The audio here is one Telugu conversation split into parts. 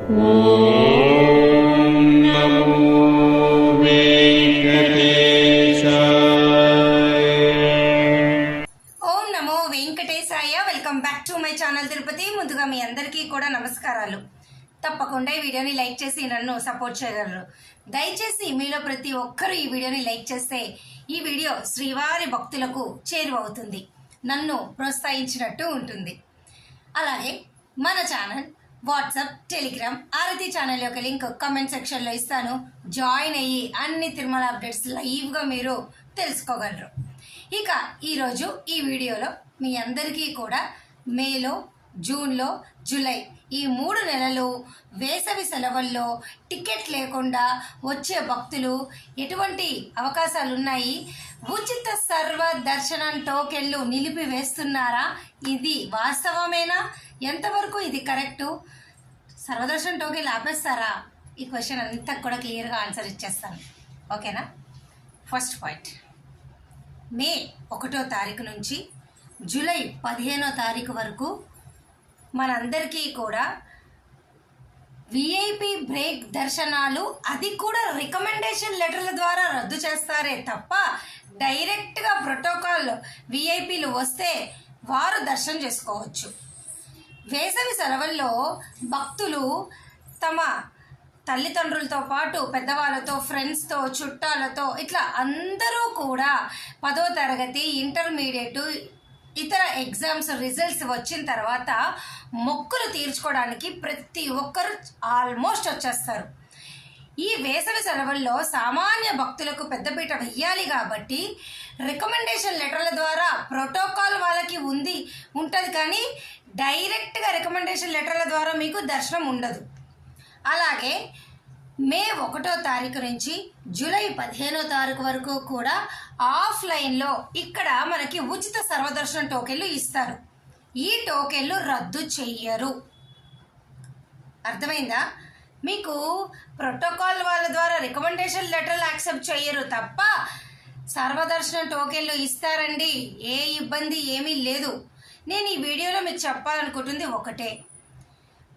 Welcome back to my channel Tirupati. ముందుగా మీ అందరికీ కూడా నమస్కారాలు. తప్పకుండా ఈ వీడియోని లైక్ చేసి నన్ను సపోర్ట్ చేయగలరు. దయచేసి మీలో ప్రతి ఒక్కరూ ఈ వీడియోని లైక్ చేస్తే ఈ వీడియో శ్రీవారి భక్తులకు చేరువవుతుంది, నన్ను ప్రోత్సహించినట్టు ఉంటుంది. అలాగే మన ఛానల్, వాట్సాప్, టెలిగ్రామ్, ఆరతి ఛానల్ యొక్క లింక్ కామెంట్ సెక్షన్లో ఇస్తాను. జాయిన్ అయ్యి అన్ని తిరుమల అప్డేట్స్ లైవ్గా మీరు తెలుసుకోగలరు. ఇక ఈరోజు ఈ వీడియోలో మీ అందరికీ కూడా మేలో, జూన్లో, జూలై ఈ 3 నెలలు వేసవి సెలవుల్లో టికెట్ లేకుండా వచ్చే భక్తులు ఎటువంటి అవకాశాలు ఉన్నాయి, ఉచిత సర్వ దర్శనం టోకెన్లు నిలిపివేస్తున్నారా, ఇది వాస్తవమేనా, ఎంతవరకు ఇది కరెక్టు, సర్వదర్శనం టోకెన్లు ఆపేస్తారా, ఈ క్వశ్చన్ అంతా కూడా క్లియర్గా ఆన్సర్ ఇచ్చేస్తాను. ఓకేనా? ఫస్ట్ పాయింట్, మే 1వ తారీఖు నుంచి జూలై 15వ తారీఖు వరకు మనందరికీ కూడా విఐపి బ్రేక్ దర్శనాలు, అది కూడా రికమెండేషన్ లెటర్ల ద్వారా రద్దు చేస్తారే తప్ప డైరెక్ట్గా ప్రోటోకాల్ విఐపీలు వస్తే వారు దర్శనం చేసుకోవచ్చు. వేసవి సెలవుల్లో భక్తులు తమ తల్లిదండ్రులతో పాటు పెద్దవాళ్ళతో, ఫ్రెండ్స్తో, చుట్టాలతో ఇట్లా అందరూ కూడా 10వ తరగతి, ఇంటర్మీడియట్, ఇతర ఎగ్జామ్స్ రిజల్ట్స్ వచ్చిన తర్వాత మొక్కులు తీర్చుకోవడానికి ప్రతి ఒక్కరు ఆల్మోస్ట్ వచ్చేస్తారు. ఈ వేసవి సెలవుల్లో సామాన్య భక్తులకు పెద్దపీట వెయ్యాలి కాబట్టి రికమెండేషన్ లెటర్ల ద్వారా ప్రోటోకాల్ వాళ్ళకి ఉంటుంది కానీ డైరెక్ట్గా రికమెండేషన్ లెటర్ల ద్వారా మీకు దర్శనం ఉండదు. అలాగే మే 1వ తారీఖు నుంచి జూలై 15వ తారీఖు వరకు కూడా ఆఫ్లైన్లో ఇక్కడ మనకి ఉచిత సర్వదర్శనం టోకెన్లు ఇస్తారు. ఈ టోకెన్లు రద్దు చెయ్యరు. అర్థమైందా? మీకు ప్రోటోకాల్ వాళ్ళ ద్వారా రికమెండేషన్ లెటర్లు యాక్సెప్ట్ చెయ్యరు తప్ప సర్వదర్శనం టోకెన్లు ఇస్తారండి. ఏ ఇబ్బంది ఏమీ లేదు. నేను ఈ వీడియోలో మీకు చెప్పాలనుకుంటుంది ఒకటే,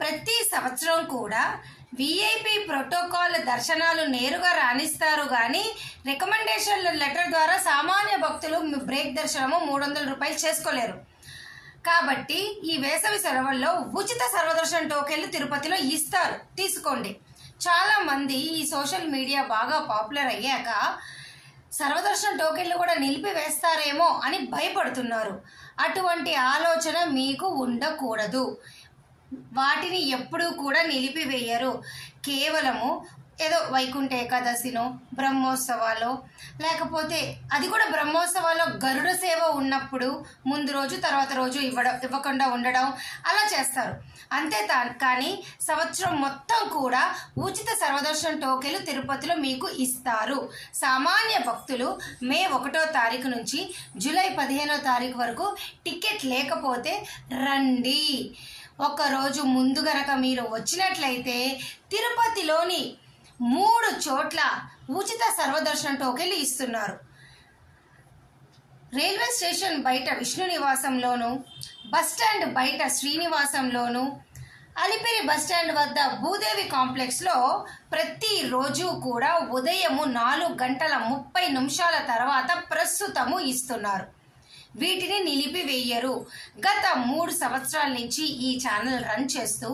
ప్రతి సంవత్సరం కూడా విఐపి ప్రోటోకాల్ దర్శనాలు నేరుగా రాణిస్తారు కానీ రికమెండేషన్ లెటర్ ద్వారా సామాన్య భక్తులు బ్రేక్ దర్శనము 300 రూపాయలు చేసుకోలేరు. కాబట్టి ఈ వేసవి సెలవుల్లో ఉచిత సర్వదర్శనం టోకెన్లు తిరుపతిలో ఇస్తారు, తీసుకోండి. చాలామంది ఈ సోషల్ మీడియా బాగా పాపులర్ అయ్యాక సర్వదర్శనం టోకెన్లు కూడా నిలిపివేస్తారేమో అని భయపడుతున్నారు. అటువంటి ఆలోచన మీకు ఉండకూడదు. వాటిని ఎప్పుడూ కూడా నిలిపివేయరు. కేవలము ఏదో వైకుంఠ ఏకాదశినో, బ్రహ్మోత్సవాలు, లేకపోతే అది కూడా బ్రహ్మోత్సవాల్లో గరుడ సేవ ఉన్నప్పుడు ముందు రోజు తర్వాత రోజు ఇవ్వకుండా ఉండడం అలా చేస్తారు అంతే. కానీ సంవత్సరం మొత్తం కూడా ఉచిత సర్వదర్శనం టోకెన్లు తిరుపతిలో మీకు ఇస్తారు. సామాన్య భక్తులు మే 1వ తారీఖు నుంచి జూలై 15వ తారీఖు వరకు టికెట్ లేకపోతే రండి. ఒకరోజు ముందు గనక మీరు వచ్చినట్లయితే తిరుపతిలోని 3 చోట్ల ఉచిత సర్వదర్శనం టోకెన్లు ఇస్తున్నారు. రైల్వే స్టేషన్ బయట విష్ణు నివాసంలోను, బస్టాండ్ బయట శ్రీనివాసంలోను, అలిపిరి బస్టాండ్ వద్ద భూదేవి కాంప్లెక్స్లో ప్రతిరోజు కూడా ఉదయము 4:30 తర్వాత ప్రస్తుతము ఇస్తున్నారు. వీటిని నిలిపివేయరు. గత 3 సంవత్సరాల నుంచి ఈ ఛానల్ రన్ చేస్తూ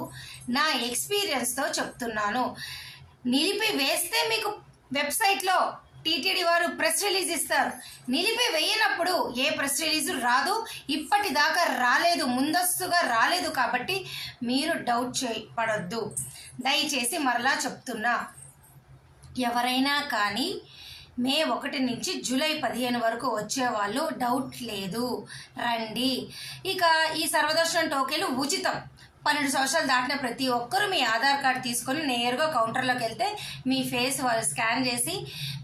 నా ఎక్స్పీరియన్స్తో చెప్తున్నాను. నిలిపివేస్తే మీకు వెబ్సైట్లో టీటీడీ వారు ప్రెస్ రిలీజ్ ఇస్తారు. నిలిపివేయనప్పుడు ఏ ప్రెస్ రిలీజు రాదు, ఇప్పటిదాకా రాలేదు, ముందస్తుగా రాలేదు. కాబట్టి మీరు డౌట్ చేయపడొద్దు. దయచేసి మరలా చెప్తున్నా, ఎవరైనా కానీ మే 1 నుంచి జూలై 15 వరకు వచ్చేవాళ్ళు డౌట్ లేదు, రండి. ఇక ఈ సర్వదర్శనం టోకెన్లు ఉచితం. 12 సంవత్సరాలు దాటిన ప్రతి ఒక్కరూ మీ ఆధార్ కార్డు తీసుకొని నేరుగా కౌంటర్లోకి వెళ్తే మీ ఫేస్ వాళ్ళు స్కాన్ చేసి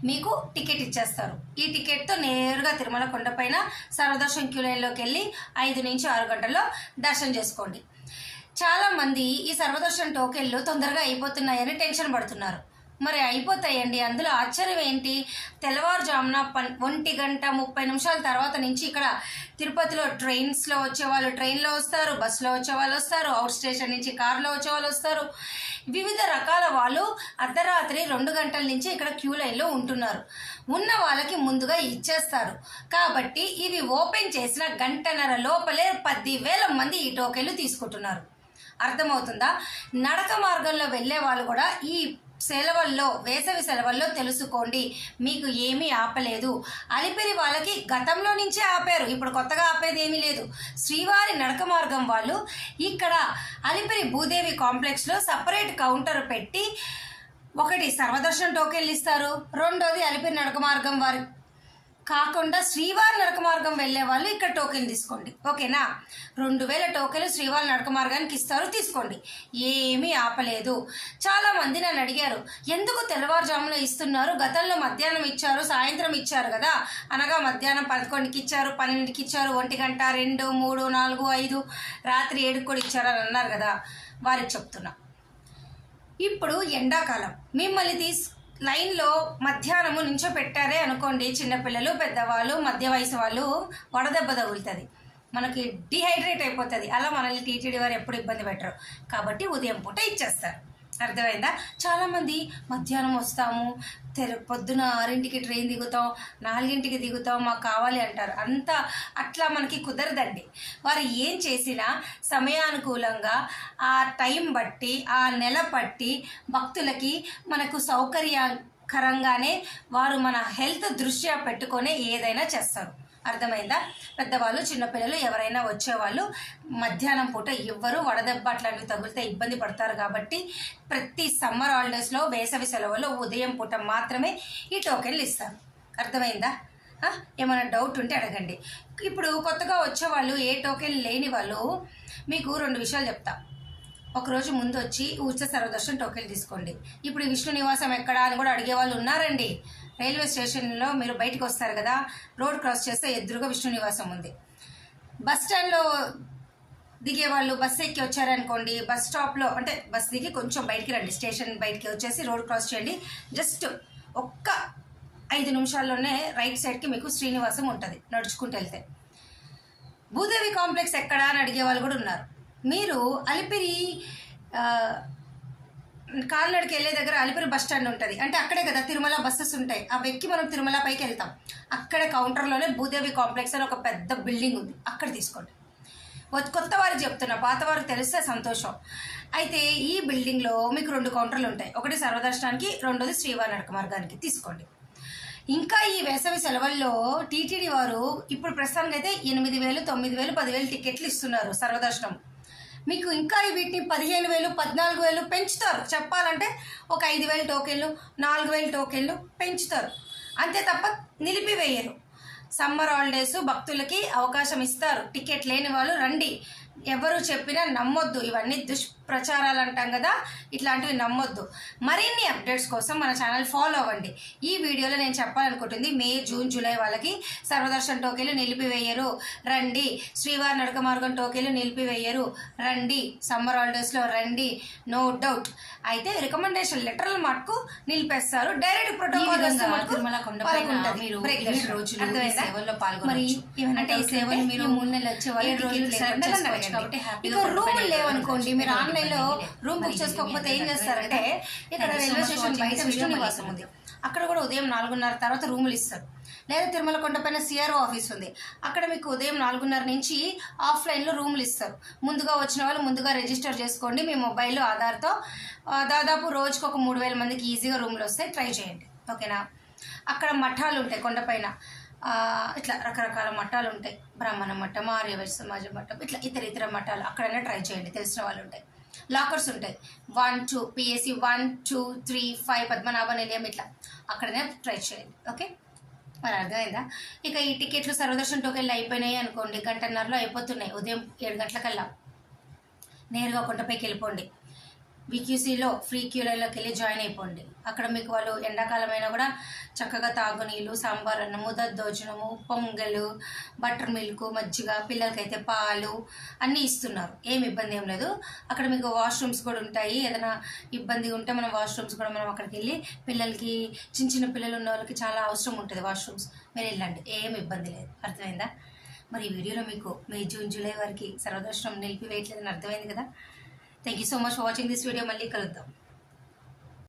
మీకు టికెట్ ఇచ్చేస్తారు. ఈ టికెట్తో నేరుగా తిరుమల కొండపైన సర్వదర్శనం క్యూ లైన్లోకి వెళ్ళి 5 నుంచి 6 గంటల్లో దర్శనం చేసుకోండి. చాలామంది ఈ సర్వదర్శనం టోకెన్లు తొందరగా అయిపోతున్నాయని టెన్షన్ పడుతున్నారు. మరి అయిపోతాయండి. అందులో ఆశ్చర్యం ఏంటి? తెల్లవారుజామున 1:30 తర్వాత నుంచి ఇక్కడ తిరుపతిలో ట్రైన్స్లో వచ్చేవాళ్ళు ట్రైన్లో వస్తారు, బస్సులో వచ్చేవాళ్ళు వస్తారు, అవుట్ స్టేషన్ నుంచి కార్లో వచ్చేవాళ్ళు వస్తారు. వివిధ రకాల వాళ్ళు అర్ధరాత్రి 2 గంటల నుంచి ఇక్కడ క్యూ లైన్లో ఉంటున్నారు. ఉన్న వాళ్ళకి ముందుగా ఇచ్చేస్తారు. కాబట్టి ఇవి ఓపెన్ చేసిన గంటన్నర లోపలే 10,000 మంది ఈ టోకెన్లు తీసుకుంటున్నారు. అర్థమవుతుందా? నడక మార్గంలో వెళ్ళే వాళ్ళు కూడా ఈ సెలవుల్లో, వేసవి సెలవుల్లో తెలుసుకోండి, మీకు ఏమీ ఆపలేదు. అలిపిరి వాళ్ళకి గతంలో నుంచే ఆపారు, ఇప్పుడు కొత్తగా ఆపేది ఏమీ లేదు. శ్రీవారి నడక మార్గం వాళ్ళు ఇక్కడ అలిపిరి భూదేవి కాంప్లెక్స్లో సపరేట్ కౌంటర్ పెట్టి ఒకటి సర్వదర్శనం టోకెన్లు ఇస్తారు, రెండోది అలిపిరి నడక మార్గం వారి కాకుండా శ్రీవారి నడక మార్గం వెళ్ళే వాళ్ళు ఇక్కడ టోకెన్ తీసుకోండి. ఓకేనా? 2,000 టోకెన్లు శ్రీవారి నడక మార్గానికి ఇస్తారు, తీసుకోండి. ఏమీ ఆపలేదు. చాలా మంది నన్ను అడిగారు, ఎందుకు తెల్లవారుజామున ఇస్తున్నారు? గతంలో మధ్యాహ్నం ఇచ్చారు, సాయంత్రం ఇచ్చారు కదా, అనగా మధ్యాహ్నం 11కి ఇచ్చారు, 12కి ఇచ్చారు, 1 గంట, 2, 3, 4, 5, రాత్రి 7కి కూడా ఇచ్చారు అని అన్నారు కదా. వారికి చెప్తున్నా, ఇప్పుడు ఎండాకాలం మిమ్మల్ని లైన్లో మధ్యాహ్నము నుంచో పెట్టారే అనుకోండి, చిన్నపిల్లలు, పెద్దవాళ్ళు, మధ్య వయసు వాళ్ళు, వడదెబ్బ తగులుతుంది, మనకి డిహైడ్రేట్ అయిపోతుంది. అలా మనల్ని టీటీడీ వారు ఎప్పుడు ఇబ్బంది పెట్టరు. కాబట్టి ఉదయం పూట ఇచ్చేస్తారు. అర్థమైందా? చాలామంది మధ్యాహ్నం వస్తాము, పొద్దున 6కి ట్రైన్ దిగుతాం, 4కి దిగుతాం, మాకు కావాలి అంటారు. అట్లా మనకి కుదరదండి. వారు ఏం చేసినా సమయానుకూలంగా ఆ టైం బట్టి, ఆ నెల బట్టి భక్తులకి మనకు సౌకర్యకరంగానే వారు మన హెల్త్ దృష్ట్యా పెట్టుకొని ఏదైనా చేస్తారు. అర్థమైందా? పెద్దవాళ్ళు, చిన్నపిల్లలు ఎవరైనా వచ్చేవాళ్ళు మధ్యాహ్నం పూట ఎవ్వరు వడదెబ్బ అట్లాంటివి తగిలితే ఇబ్బంది పడతారు. కాబట్టి ప్రతి సమ్మర్ హాలిడేస్లో, వేసవి సెలవుల్లో ఉదయం పూట మాత్రమే ఈ టోకెన్లు ఇస్తారు. అర్థమైందా? ఏమైనా డౌట్ ఉంటే అడగండి. ఇప్పుడు కొత్తగా వచ్చేవాళ్ళు, ఏ టోకెన్ లేని వాళ్ళు, మీకు 2 విషయాలు చెప్తా. ఒకరోజు ముందు వచ్చి ఉచిత సర్వదర్శనం టోకెన్ తీసుకోండి. ఇప్పుడు ఈ విష్ణు నివాసం ఎక్కడా అని కూడా అడిగే వాళ్ళు ఉన్నారండి. రైల్వే స్టేషన్లో మీరు బయటకు వస్తారు కదా, రోడ్ క్రాస్ చేస్తే ఎదురుగా విష్ణు నివాసం ఉంది. బస్ స్టాండ్లో దిగేవాళ్ళు బస్సు ఎక్కి వచ్చారనుకోండి, బస్ స్టాప్లో అంటే బస్ దిగి కొంచెం బయటికి రండి, స్టేషన్ బయటికి వచ్చేసి రోడ్ క్రాస్ చేయండి. జస్ట్ ఒక్క 5 నిమిషాల్లోనే రైట్ సైడ్కి మీకు శ్రీనివాసం ఉంటుంది నడుచుకుంటూ వెళ్తే. భూదేవి కాంప్లెక్స్ ఎక్కడా అని అడిగే వాళ్ళు కూడా ఉన్నారు. మీరు అలిపిరి కాలినడకి వెళ్ళే దగ్గర అలిపిరి బస్ స్టాండ్ ఉంటుంది, అంటే అక్కడే కదా తిరుమల బస్సెస్ ఉంటాయి. అవి ఎక్కి మనం తిరుమల పైకి వెళ్తాం. అక్కడ కౌంటర్లోనే భూదేవి కాంప్లెక్స్ అని ఒక పెద్ద బిల్డింగ్ ఉంది, అక్కడ తీసుకోండి. కొత్త వారికి చెప్తున్నా, పాత వారికి తెలిస్తే సంతోషం. అయితే ఈ బిల్డింగ్లో మీకు 2 కౌంటర్లు ఉంటాయి, ఒకటి సర్వదర్శనానికి, రెండోది శ్రీవారి నడక మార్గానికి. తీసుకోండి. ఇంకా ఈ వేసవి సెలవుల్లో టీటీడీ వారు ఇప్పుడు ప్రస్తుతానికి అయితే 8,000, 9,000, 10,000 టికెట్లు ఇస్తున్నారు సర్వదర్శనం. మీకు ఇంకా వీటిని 15,000, 14,000 పెంచుతారు. చెప్పాలంటే ఒక 5,000 టోకెన్లు, 4,000 టోకెన్లు పెంచుతారు. అంతే తప్ప నిలిపివేయరు. సమ్మర్ హాలిడేస్ భక్తులకి అవకాశం ఇస్తారు. టికెట్ లేని వాళ్ళు రండి. ఎవరు చెప్పినా నమ్మొద్దు. ఇవన్నీ దుష్ప్రచారాలు అంటాం కదా, ఇట్లాంటివి నమ్మొద్దు. మరిన్ని అప్డేట్స్ కోసం మన ఛానల్ ఫాలో అవ్వండి. ఈ వీడియోలో నేను చెప్పాలనుకుంటుంది, మే, జూన్, జూలై వాళ్ళకి సర్వదర్శన్ టోకెన్లు నిలిపివేయరు, రండి. శ్రీవారి నడక మార్గం టోకెన్లు నిలిపివేయరు, రండి. సమ్మర్ హాలిడేస్లో రండి, నో డౌట్. అయితే రికమెండేషన్ లెటర్లు మటుకు నిలిపేస్తారు. డైరెక్ట్ ప్రోటోకాల్ తిరుమల కొండపైన మీరు 7 రోజులు సేవల్లో పాల్గొనవచ్చు. అంటే ఈ సేవలు మీరు 3 నెలలు వచ్చే వాళ్ళు కాబట్టి హ్యాపీగా రూమ్ లేవనుకోండి, మీరు ఆన్లైన్ లో రూమ్ బుక్ చేసుకోకపోతే ఏం చేస్తారంటే, ఇక్కడ రైల్వే స్టేషన్ బయట విష్ణు నివాసం ఉంది, అక్కడ కూడా ఉదయం 4:30 తర్వాత రూములు ఇస్తారు. లేదా తిరుమల కొండపైన సిఆర్ఓ ఆఫీస్ ఉంది, అక్కడ మీకు ఉదయం 4:30 నుంచి ఆఫ్లైన్లో రూములు ఇస్తారు. ముందుగా వచ్చిన వాళ్ళు ముందుగా రిజిస్టర్ చేసుకోండి మీ మొబైల్లో ఆధార్తో. దాదాపు రోజుకు ఒక 3,000 మందికి ఈజీగా రూములు వస్తాయి. ట్రై చేయండి. ఓకేనా? అక్కడ మఠాలు ఉంటాయి కొండపైన, ఇట్లా రకరకాల మఠాలు ఉంటాయి. బ్రాహ్మణ మఠం, ఆర్యవైశ్య సమాజ మఠం, ఇట్లా ఇతర మఠాలు అక్కడైనా ట్రై చేయండి. తెలిసిన వాళ్ళు ఉంటాయి. లాకర్స్ ఉంటాయి 1, 2 పిఎస్సి 1, 2, 3, 5 పద్మనాభ నిలయం, ఇట్లా అక్కడనే ట్రై చేయండి. ఓకే, మరి అర్థమైందా? ఇక ఈ టికెట్లు సర్వదర్శన్ టోకెన్లు అయిపోయినాయి అనుకోండి, గంటన్నరలో అయిపోతున్నాయి. ఉదయం 7 గంటలకల్లా నేరుగా కొండపైకి వెళ్ళిపోండి. విక్యూసీలో ఫ్రీ క్యూ లైన్లోకి వెళ్ళి జాయిన్ అయిపోండి. అక్కడ మీకు వాళ్ళు ఎండాకాలమైనా కూడా చక్కగా తాగునీళ్ళు, సాంబార్ అన్నము, దద్దోజనము, పొంగలు, బటర్ మిల్క్, మజ్జిగ, పిల్లలకైతే పాలు అన్నీ ఇస్తున్నారు. ఏం ఇబ్బంది ఏం లేదు. అక్కడ మీకు వాష్రూమ్స్ కూడా ఉంటాయి. ఏదైనా ఇబ్బంది ఉంటే మనం వాష్రూమ్స్ కూడా మనం అక్కడికి వెళ్ళి, పిల్లలకి చిన్న పిల్లలు ఉన్న వాళ్ళకి చాలా అవసరం ఉంటుంది వాష్రూమ్స్, మీరు వెళ్ళండి, ఏం ఇబ్బంది లేదు. అర్థమైందా? మరి ఈ వీడియోలో మీకు మే, జూన్, జూలై వరకు సర్వదర్శనం నిలిపివేయట్లేదని అర్థమైంది కదా. Thank you so much for watching this video. మళ్ళీ కలుద్దాం.